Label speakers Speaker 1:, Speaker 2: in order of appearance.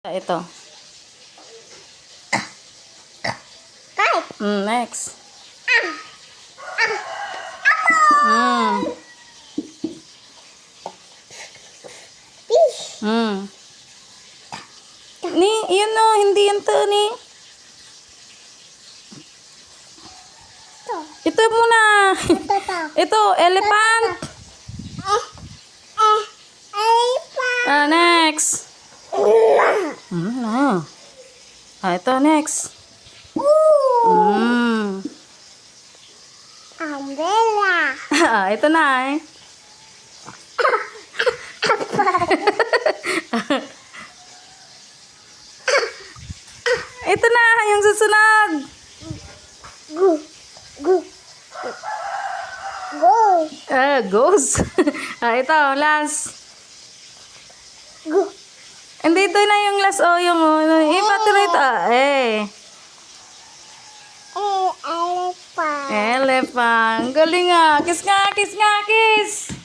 Speaker 1: Ito. Next.
Speaker 2: Fish.
Speaker 1: Ni, yun o, hindi yan to, ni. Ito muna. Ito, elephant.
Speaker 2: Elephant.
Speaker 1: Next. Ito, next.
Speaker 2: Umbrella.
Speaker 1: Ito na eh. Ito na, yung susunod.
Speaker 2: Go. Go. Go.
Speaker 1: Ghost. Ito, last.
Speaker 2: Go.
Speaker 1: Hindi, ito na yung last. Yung ipatirate.
Speaker 2: Elephant.
Speaker 1: Elephant. Galing nga. Kiss nga, kiss nga, kiss.